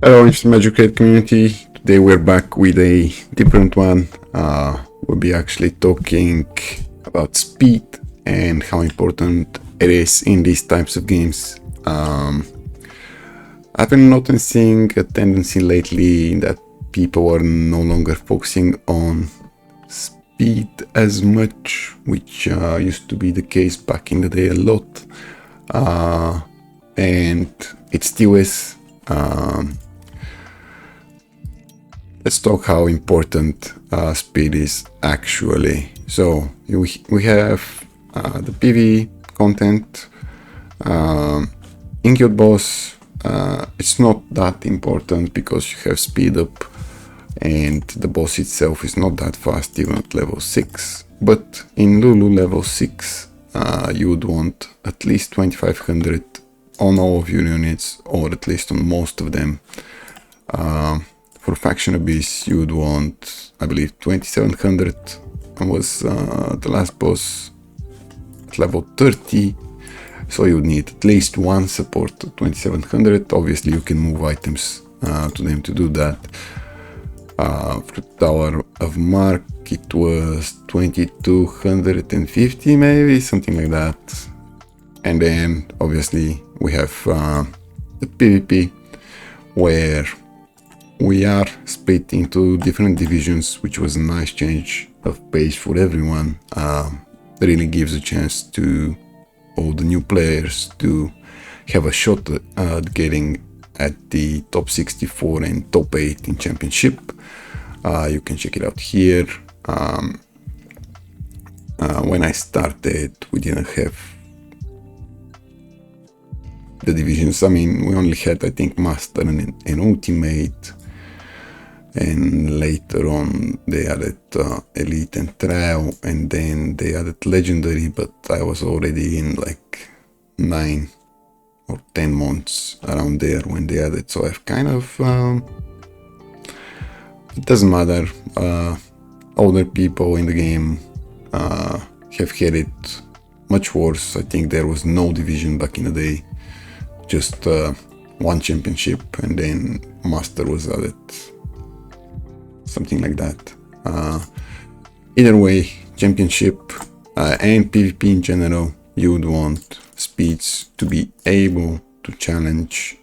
Hello, it's the Magicraid community. Today we're back with a different one. We'll be actually talking about speed and how important it is in these types of games. I've been noticing a tendency lately that people are no longer focusing on speed as much, which used to be the case back in the day a lot. And it still is. Let's talk how important speed is actually. So we have the PvE content. In Guild Boss, it's not that important because you have speed up and the boss itself is not that fast even at level 6. But in Lulu level 6, you would want at least 2500 on all of your units, or at least on most of them. For Faction Abyss, you would want, I believe, 2700 was the last boss at level 30. So you would need at least one support at 2700. Obviously, you can move items to them to do that. For Tower of Mark, it was 2250, maybe, something like that. And then, obviously, we have the PvP, where we are split into different divisions, which was a nice change of pace for everyone. Really gives a chance to all the new players to have a shot at getting at the top 64 and top 8 in championship. You can check it out here. When I started, we didn't have the divisions. I mean, we only had, I think, Master and Ultimate. And later on they added Elite and Trail, and then they added Legendary, but I was already in like 9 or 10 months around there when they added, so I've kind of it doesn't matter. Older people in the game have had it much worse. I think there was no division back in the day, just one championship, and then Master was added, something like that. Either way, championship and PvP in general, you would want speeds to be able to challenge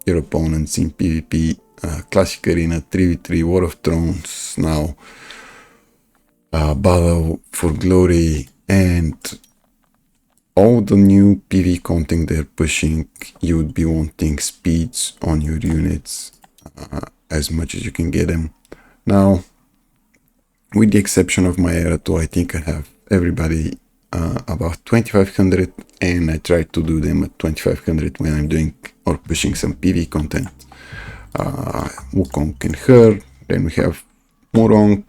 your opponents in PvP. Classic Arena, 3v3, War of Thrones, now Battle for Glory, and all the new PvE content they're pushing. You would be wanting speeds on your units as much as you can get them. Now, with the exception of my era 2, I think I have everybody about 2500, and I try to do them at 2500 when I'm doing or pushing some PvE content. Wukong and her, then we have Morong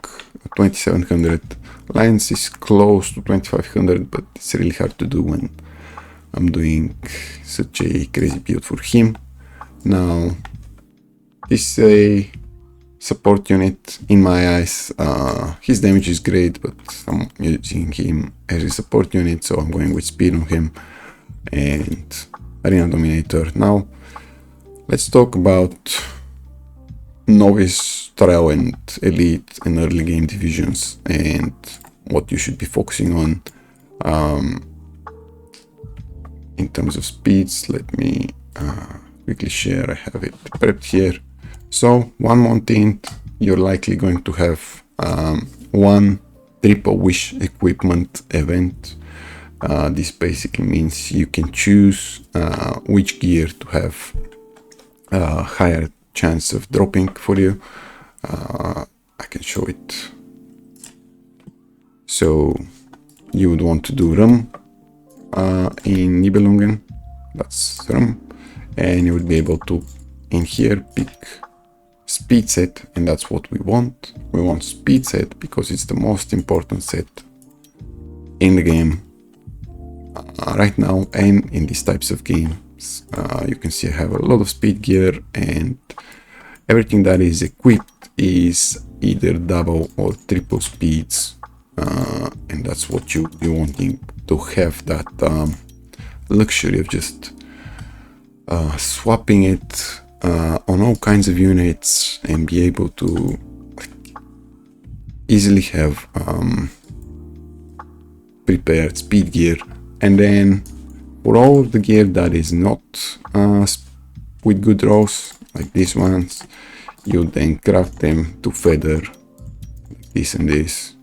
2700. Lance is close to 2500, but it's really hard to do when I'm doing such a crazy build for him. Now, this is a support unit in my eyes. His damage is great, but I'm using him as a support unit, so I'm going with speed on him and Arena Dominator. Now, let's talk about Novice, Trial and Elite and early game divisions and what you should be focusing on. In terms of speeds, let me quickly share. I have it prepped here. So 1 month in, you're likely going to have one triple wish equipment event. This basically means you can choose which gear to have a higher chance of dropping for you. I can show it. So you would want to do Rum in Nibelungen, that's Rum, and you would be able to in here pick speed set, and that's what we want. We want speed set because it's the most important set in the game right now and in these types of games. You can see I have a lot of speed gear, and everything that is equipped is either double or triple speeds, and that's what you're wanting to have, that luxury of just swapping it on all kinds of units and be able to easily have prepared speed gear. And then for all of the gear that is not with good rolls, like these ones, you then craft them to feather, like this and this.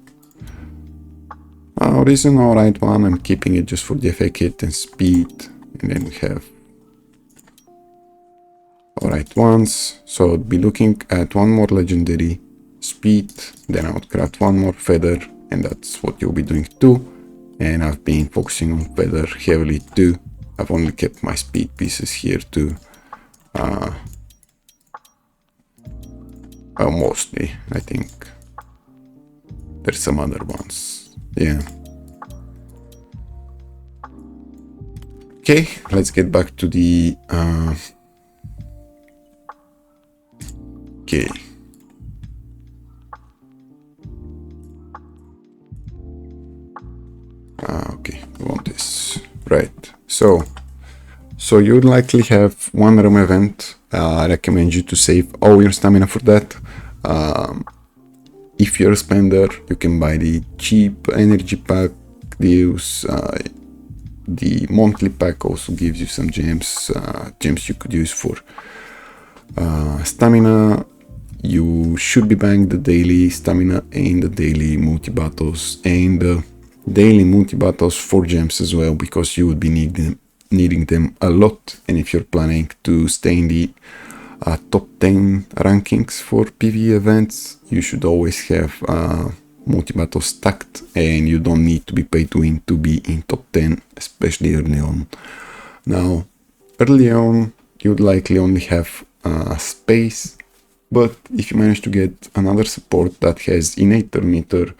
This is an alright one. I'm keeping it just for the FA kit and speed. And then we have alright ones. So I'd be looking at one more legendary speed, then I would craft one more feather, and that's what you'll be doing too. And I've been focusing on feather heavily too. I've only kept my speed pieces here too. Well, mostly, I think. There's some other ones. Yeah. Okay, let's get back to the... Okay. Okay, we want this. Right. So you would likely have one room event. I recommend you to save all your stamina for that. If you're a spender, you can buy the cheap energy pack deals. The monthly pack also gives you some gems, gems you could use for stamina. You should be buying the daily stamina and the daily multi-battles and the daily multi-battles for gems as well, because you would be needing them a lot. And if you're planning to stay in the top 10 rankings for PvE events, you should always have multi-battles stacked, and you don't need to be pay to win to be in top 10, especially early on. Now, early on, you'd likely only have space, but if you manage to get another support that has innate meter,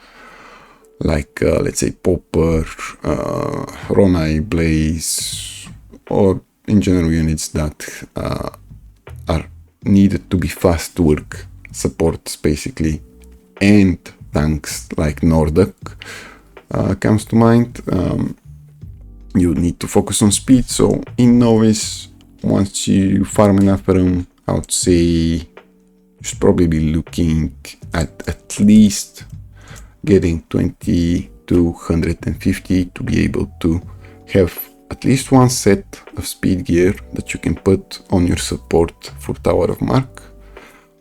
like let's say Popper, Ronai, Blaze, or in general units that are needed to be fast to work, supports basically, and tanks like Nordic comes to mind. You need to focus on speed. So in Novice, once you farm enough room, I would say you should probably be looking at least getting 20 to 150 to be able to have at least one set of speed gear that you can put on your support for Tower of Mark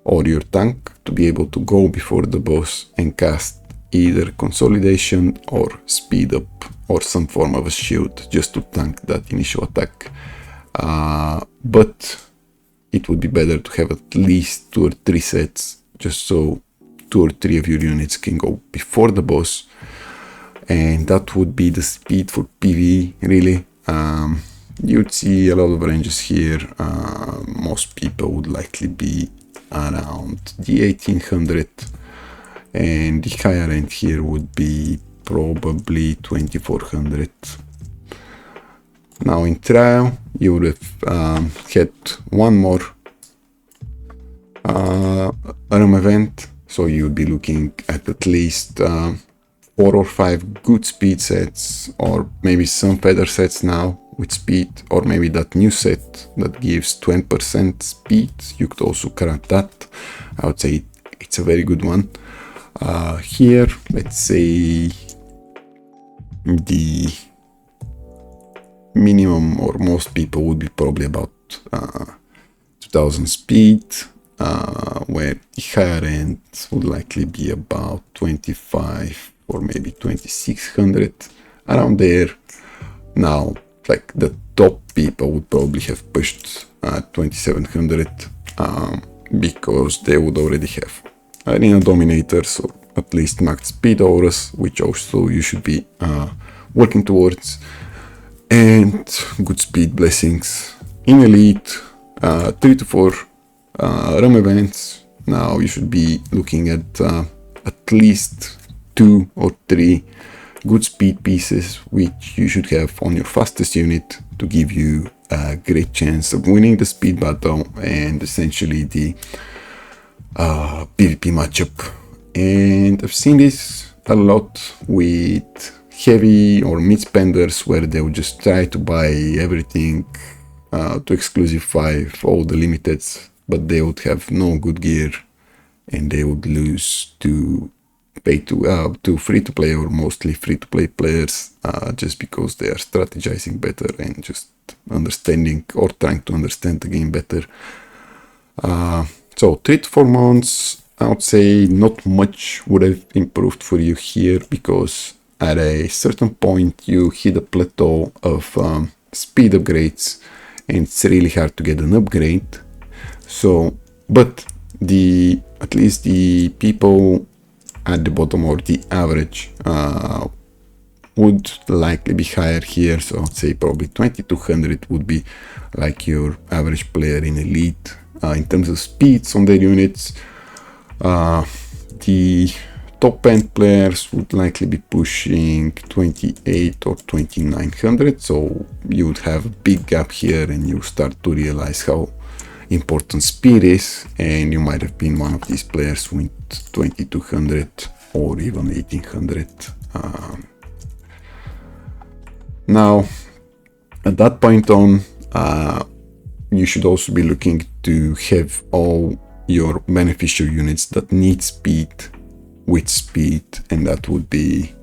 or your tank to be able to go before the boss and cast either consolidation or speed up or some form of a shield just to tank that initial attack. But it would be better to have at least 2 or 3 sets, just so 2 or 3 of your units can go before the boss, and that would be the speed for PvE really. You'd see a lot of ranges here. Most people would likely be around the 1800, and the higher end here would be probably 2400. Now in trial you would have had one more room event, so you would be looking at least 4 or 5 good speed sets, or maybe some feather sets now with speed, or maybe that new set that gives 20% speed. You could also craft that. I would say it's a very good one. Here, let's say the minimum, or most people would be probably about 2000 speed, where the higher end would likely be about 25 or maybe 2600, around there. Now, like the top people would probably have pushed 2700 because they would already have arena dominators, or at least max speed auras, which also you should be working towards, and good speed blessings. In elite, 3 to 4 room events. Now you should be looking at least 2 or 3 good speed pieces, which you should have on your fastest unit to give you a great chance of winning the speed battle and essentially the PvP matchup. And I've seen this a lot with heavy or mid spenders, where they would just try to buy everything to exclusive 5, all the limiteds but they would have no good gear, and they would lose to free-to-play or mostly free-to-play players, just because they are strategizing better and just understanding or trying to understand the game better. So 3 to 4 months, I would say not much would have improved for you here, because at a certain point you hit a plateau of speed upgrades, and it's really hard to get an upgrade. So, but at least the people at the bottom, or the average, would likely be higher here. So I'd say probably 2200 would be like your average player in Elite. In terms of speeds on their units, the top end players would likely be pushing 28 or 2900. So you would have a big gap here, and you start to realize how important speed is, and you might have been one of these players with 2200 or even 1800. Now, at that point on, you should also be looking to have all your beneficial units that need speed with speed, and that would be,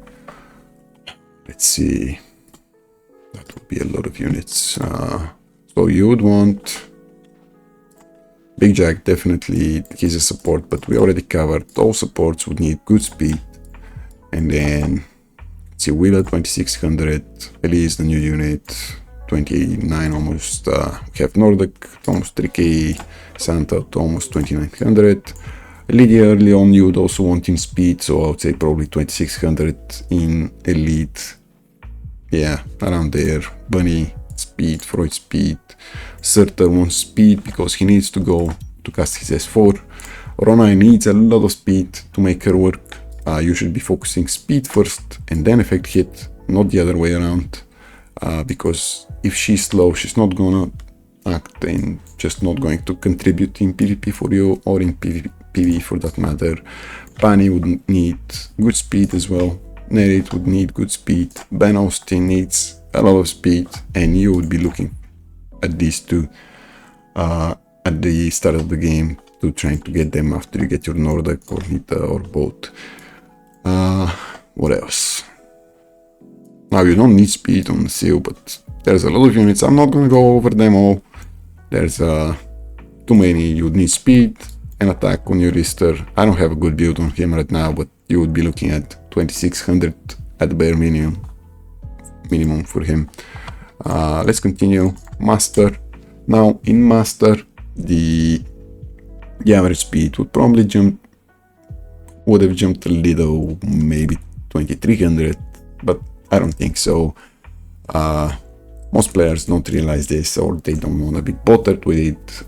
let's see, that would be a lot of units. So you would want Big Jack, definitely, he's a support, but we already covered all supports would need good speed. And then, let's see, Wheeler 2600, Elise, the new unit, 29 almost. We have Nordic, almost 3k, Santa to almost 2900. Lydia early on, you would also want in speed, so I would say probably 2600 in Elite. Yeah, around there. Bunny, speed, Freud, speed. Surtur wants speed because he needs to go to cast his S4. Rona needs a lot of speed to make her work. You should be focusing speed first and then effect hit, not the other way around. Because if she's slow, she's not gonna act and just not going to contribute in PvP for you, or in PvE for that matter. Pani would need good speed as well. Nerite would need good speed. Ben Austin needs a lot of speed, and you would be looking at these two at the start of the game to trying to get them after you get your Nordic or Nita or both. What else? Now you don't need speed on the seal, but there's a lot of units. I'm not gonna go over them all. There's too many. You would need speed and attack on your Rister. I don't have a good build on him right now, but you would be looking at 2600 at the bare minimum for him. Let's continue. Master. Now in Master, the average speed would probably would have jumped a little, maybe 2300, but I don't think so. Most players don't realize this, or they don't want to be bothered with it,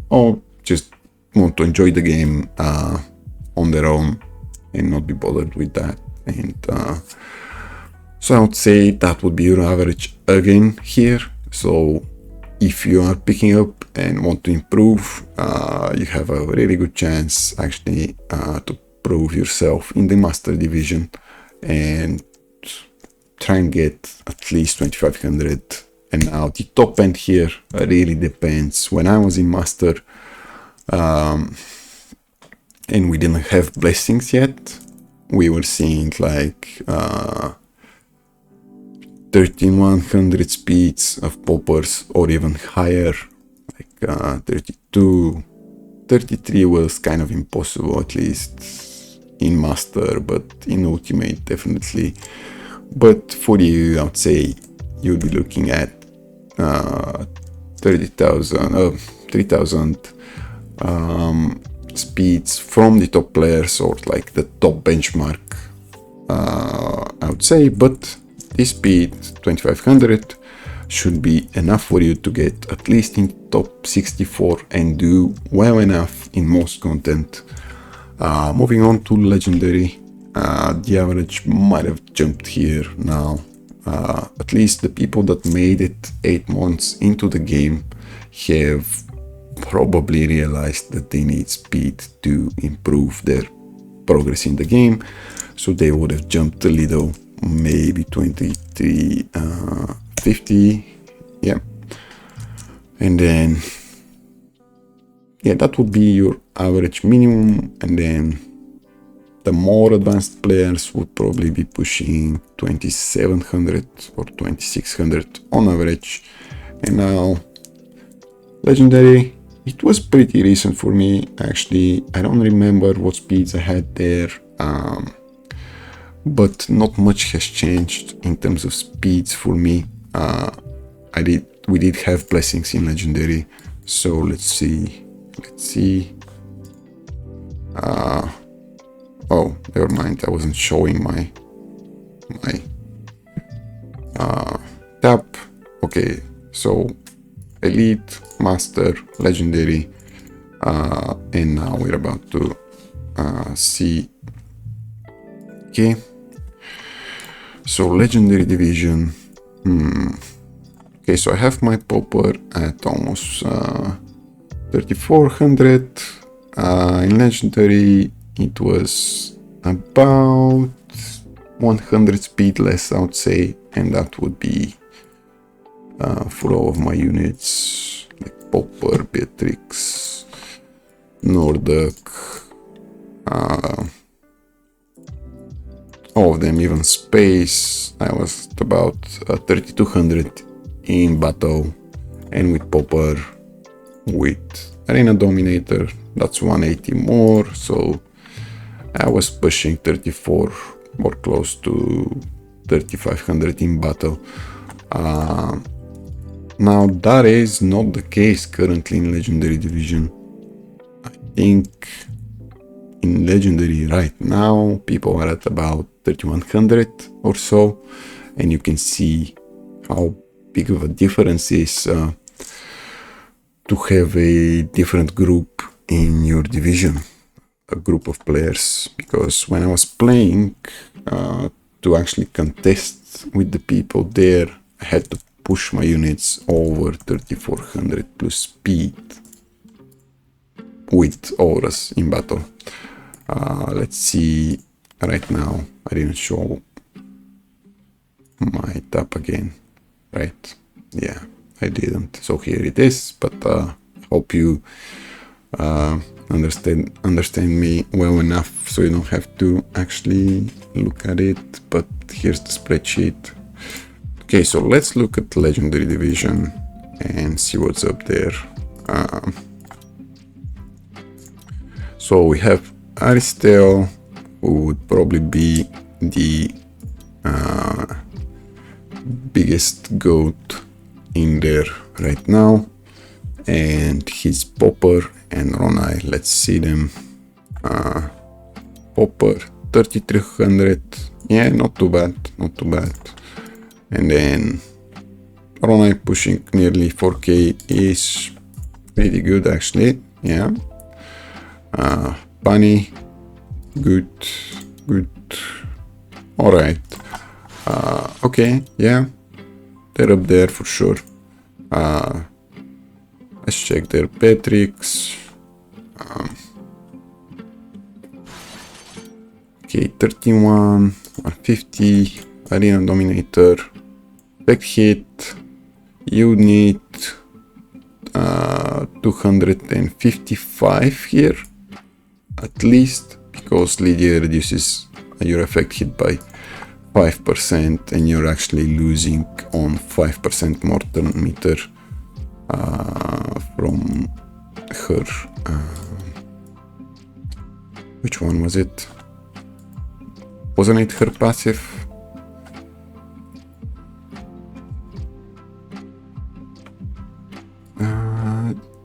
or just want to enjoy the game on their own and not be bothered with that. And so I would say that would be your average again here. So if you are picking up and want to improve, you have a really good chance actually to prove yourself in the Master Division and try and get at least 2500. And now the top end here really depends. When I was in Master and we didn't have blessings yet, we were seeing like 13100 speeds of poppers, or even higher, like 32, 33 was kind of impossible, at least in Master, but in Ultimate definitely. But for you, I would say you'd be looking at 30,000, 3,000 speeds from the top players, or like the top benchmark, I would say. But this speed, 2500, should be enough for you to get at least in top 64 and do well enough in most content. Moving on to Legendary, the average might have jumped here now. At least the people that made it 8 months into the game have probably realized that they need speed to improve their progress in the game, so they would have jumped a little, maybe 2350, yeah. And then yeah, that would be your average minimum, and then the more advanced players would probably be pushing 2700 or 2600 on average. And now legendary, it was pretty recent for me actually. I don't remember what speeds I had there, but not much has changed in terms of speeds for me. We did have blessings in legendary, so let's see. Oh, never mind, I wasn't showing my tab. Okay, so elite, master, legendary, and now we're about to see. Okay, so legendary division. Okay, so I have my popper at almost 3400. In legendary it was about 100 speed less, I would say, and that would be for all of my units like popper, Beatrix, Nordic, all of them, even space. I was at about 3200 in battle, and with popper, with arena dominator, that's 180 more, so I was pushing 34 or close to 3500 in battle. Now that is not the case currently in legendary division. I think in legendary right now people are at about 3100 or so, and you can see how big of a difference is to have a different group in your division, a group of players. Because when I was playing to actually contest with the people there, I had to push my units over 3400 plus speed with auras in battle. Let's see, right now I didn't show my tab again, right? Yeah, I didn't. So here it is, but hope you understand me well enough so you don't have to actually look at it. But here's the spreadsheet. Okay, so let's look at legendary division and see what's up there. So we have Aristel, who would probably be the biggest goat in there right now, and his popper and Ronai. Let's see them. Popper 3300, yeah, not too bad. And then Ronai pushing nearly 4k is pretty good actually, yeah. Bunny, good. All right. Okay, yeah, they're up there for sure. Let's check their Beatrix. Okay, 31, 150, arena dominator, back hit. You need 255 here at least, because Lydia reduces your effect hit by 5%, and you're actually losing on 5% mortal meter from her. Which one was it? Wasn't it her passive?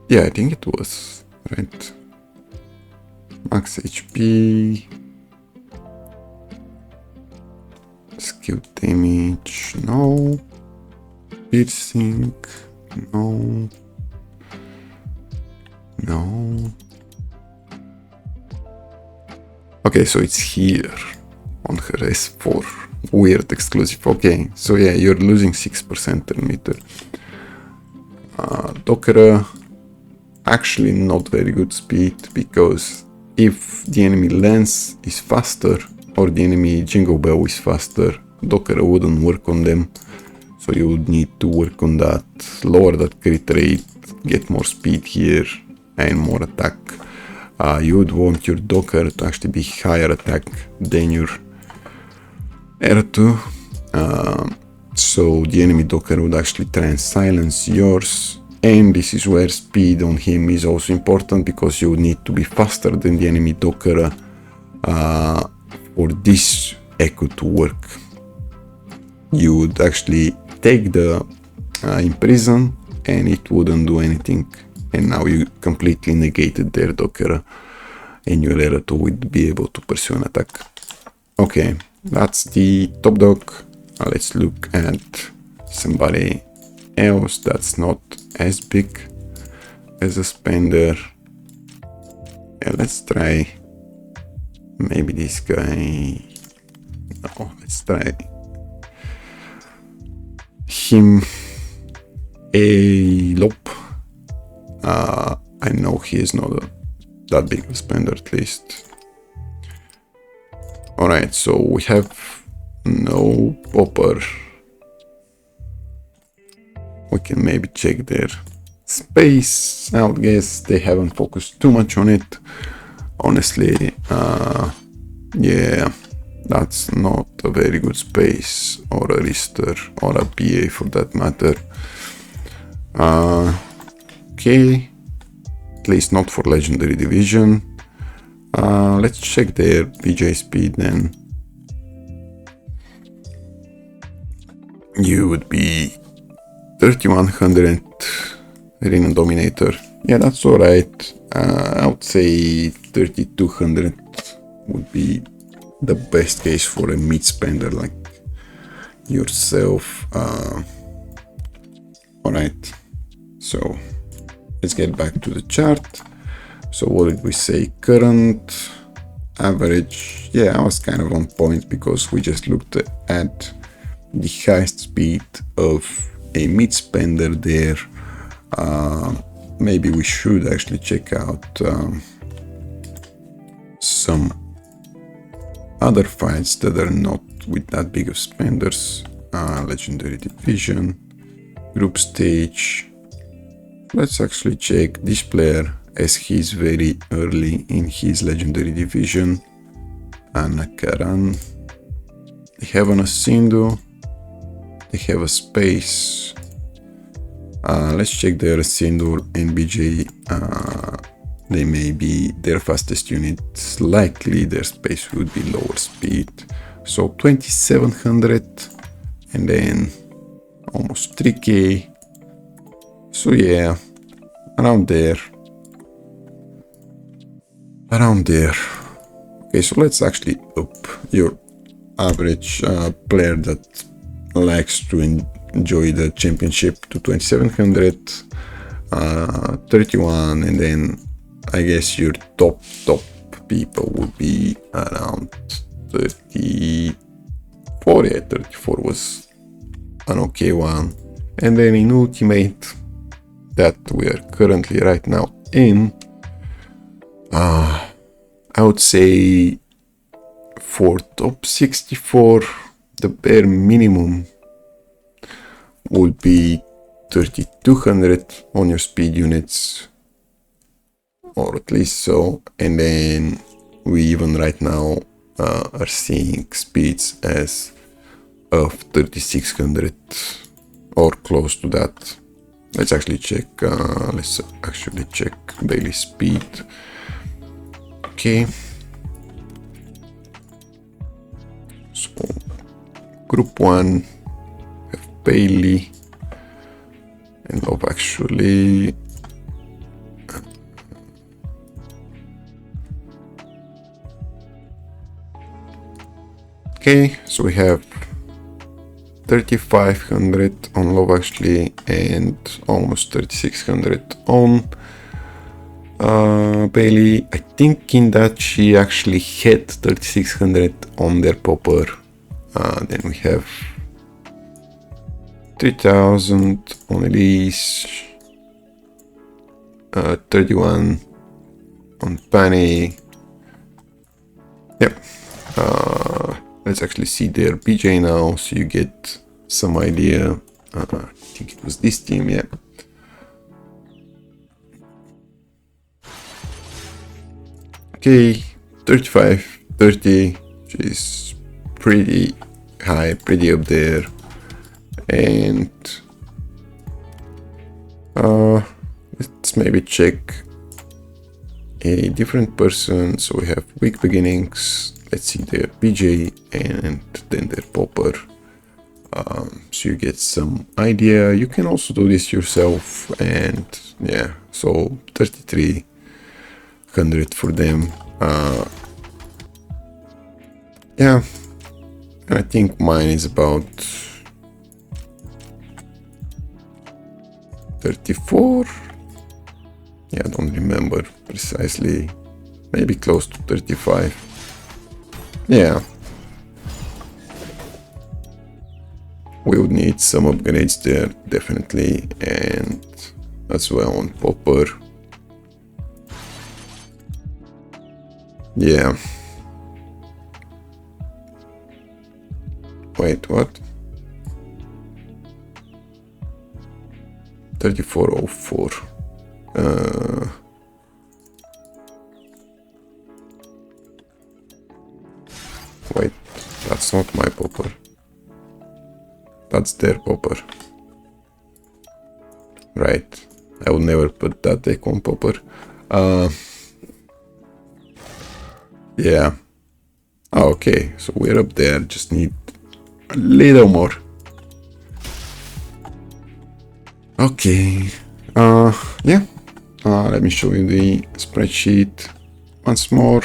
Yeah, I think it was, right? Max HP, skill damage, no. Piercing, no. Okay, so it's here on her S4. Weird exclusive. Okay, so yeah, you're losing 6% per meter. Dokera, actually not very good speed, because if the enemy lance is faster or the enemy jingle bell is faster, Dokera wouldn't work on them. So you would need to work on that, lower that crit rate, get more speed here, and more attack. You would want your Docker to actually be higher attack than your R2. So the enemy Docker would actually try and silence yours. And this is where speed on him is also important, because you need to be faster than the enemy Docker for this echo to work. You would actually take the imprison and it wouldn't do anything. And now you completely negated their Docker and your R2 would be able to pursue an attack. Okay, that's the top dog. Let's look at somebody else that's not as big as a spender. Yeah, let's try maybe this guy. No, let's try him. A Lop. I know he is not that big of a spender, at least. Alright, so we have no popper. We can maybe check their space. I would guess they haven't focused too much on it. Honestly, yeah, that's not a very good space, or a Rister, or a PA for that matter. Okay, at least not for Legendary Division. Let's check their BJ speed then. You would be 3100 Arena Dominator. Yeah, that's alright. I would say 3200 would be the best case for a mid spender like yourself. Alright, so let's get back to the chart. So what did we say? Current, average. Yeah, I was kind of on point because we just looked at the highest speed of a mid spender there. Maybe we should actually check out some other fights that are not with that big of spenders. Legendary Division, group stage. Let's actually check this player, as he's very early in his Legendary Division. Anakaran. They have an Asindu. They have a space. Let's check their Asindu and BJ. They may be their fastest unit. Likely their space would be lower speed. So 2700 and then almost 3k. So yeah, around there. Okay, so let's actually up your average player that likes to enjoy the championship to 2700, 31, and then I guess your top people would be around 34. Yeah, 34 was an okay one. And then in Ultimate, that we are currently right now in, I would say for top 64, the bare minimum would be 3200 on your speed units, or at least so. And then we even right now are seeing speeds as of 3600 or close to that. Let's actually check daily speed. Okay, so group 1 have Bailey and Love actually. Okay, so we have 3500 on Love actually and almost 3600 on Bailey. I think in that she actually had 3600 on their popper. Then we have 3000 on Elise, 31 on Penny. Yep. Let's actually see their BJ now, so you get some idea. I think it was this team, yeah. okay, 35, 30, which is pretty high, pretty up there. And let's maybe check a different person. So we have weak beginnings. Let's see their BJ and then their popper. So you get some idea. You can also do this yourself. And yeah, so 3,300 for them. Yeah, and I think mine is about 34. Yeah, I don't remember precisely. Maybe close to 35. Yeah. We would need some upgrades there, definitely. And as well on popper. Yeah. Wait, what? 3404. Wait, that's not my popper. That's their popper. Right. I will never put that deck on popper. Yeah. Okay, so we're up there. Just need a little more. Okay. Yeah. Let me show you the spreadsheet once more.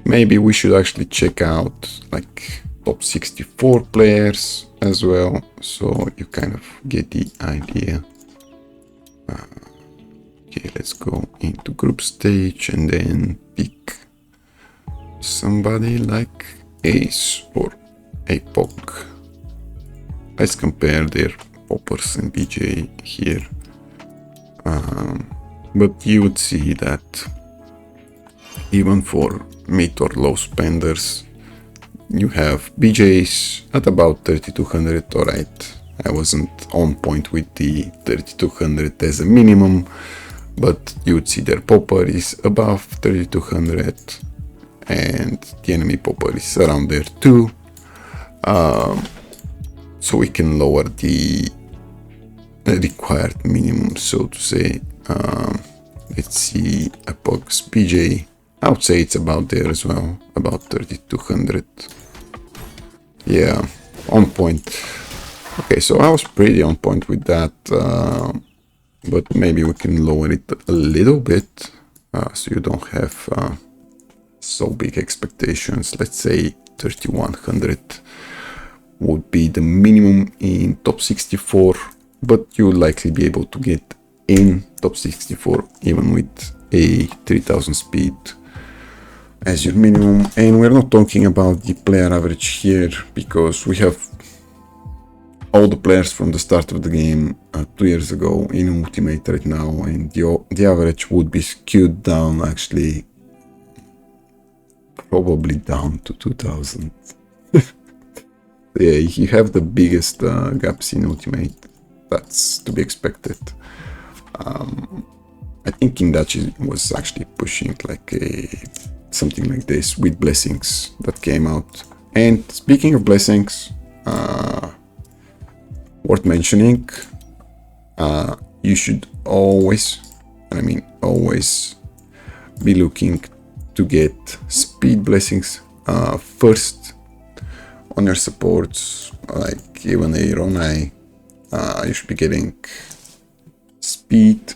Maybe we should actually check out like top 64 players as well, so you kind of get the idea. Okay, let's go into group stage and then pick somebody like Ace or APOC. Let's compare their poppers and BJ here. But you would see that even for mid or low spenders, you have BJs at about 3,200. Alright, I wasn't on point with the 3,200 as a minimum, but you would see their popper is above 3,200 and the enemy popper is around there too. So we can lower the required minimum, so to say. Let's see APOC's BJ. I would say it's about there as well, about 3,200. Yeah, on point. Okay, so I was pretty on point with that, but maybe we can lower it a little bit, so you don't have so big expectations. Let's say 3,100 would be the minimum in top 64, but you'll likely be able to get in top 64 even with a 3,000 speed as your minimum. And we're not talking about the player average here, because we have all the players from the start of the game 2 years ago in Ultimate right now, and the average would be skewed down, actually probably down to 2,000. Yeah, you have the biggest gaps in Ultimate. That's to be expected. I think Indachi was actually pushing like something like this with blessings that came out. And speaking of blessings, worth mentioning, you should always, and I mean always, be looking to get speed blessings first on your supports, like even a Ronai. You should be getting speed,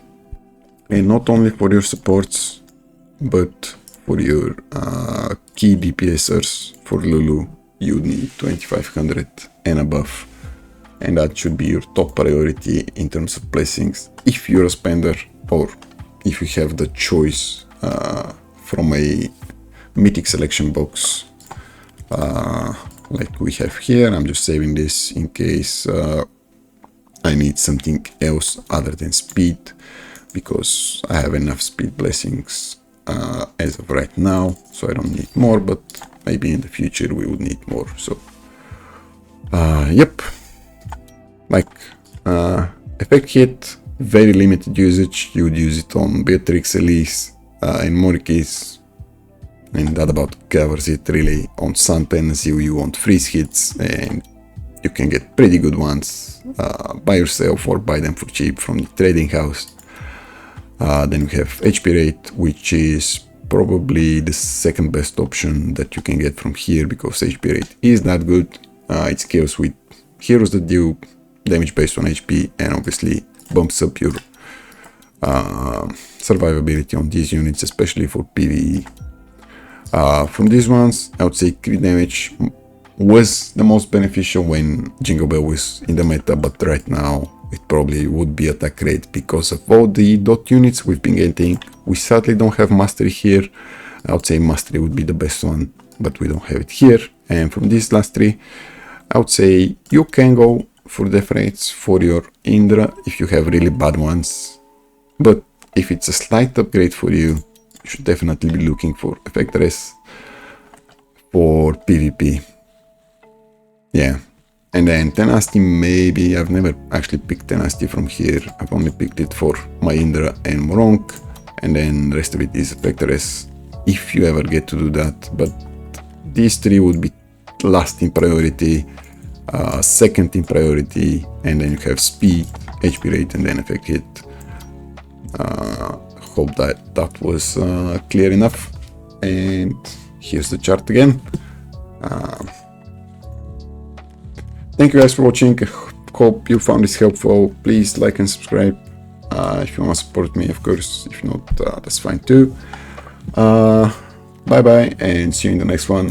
and not only for your supports, but for your key DPSers. For Lulu, you need 2,500 and above, and that should be your top priority in terms of blessings if you're a spender, or if you have the choice from a mythic selection box like we have here. I'm just saving this in case I need something else other than speed, because I have enough speed blessings as of right now, so I don't need more, but maybe in the future we would need more. So yep, like effect hit, very limited usage, you would use it on Beatrix, Elise, and Morikis, and that about covers it really. On Sun Penance you want freeze hits, and you can get pretty good ones by yourself or buy them for cheap from the trading house. Then we have HP rate, which is probably the second best option that you can get from here, because HP rate is not good. It scales with heroes that do damage based on HP, and obviously bumps up your survivability on these units, especially for PvE. From these ones, I would say crit damage was the most beneficial when Jingle Bell was in the meta, but right now it probably would be attack rate because of all the dot units we've been getting. We sadly don't have mastery here. I would say mastery would be the best one, but we don't have it here. And from these last three, I would say you can go for def rates for your Indra if you have really bad ones, but if it's a slight upgrade for you, you should definitely be looking for Effectress for PvP. Yeah, and then Tenacity, maybe. I've never actually picked Tenacity from here. I've only picked it for my Indra and Moronk, and then the rest of it is Effectress if you ever get to do that. But these three would be last in priority, second in priority, and then you have speed, HP rate, and then effect hit. Hope that was clear enough. And here's the chart again. Thank you guys for watching. Hope you found this helpful. Please like and subscribe if you want to support me, of course. If not, that's fine too. Bye bye, and see you in the next one.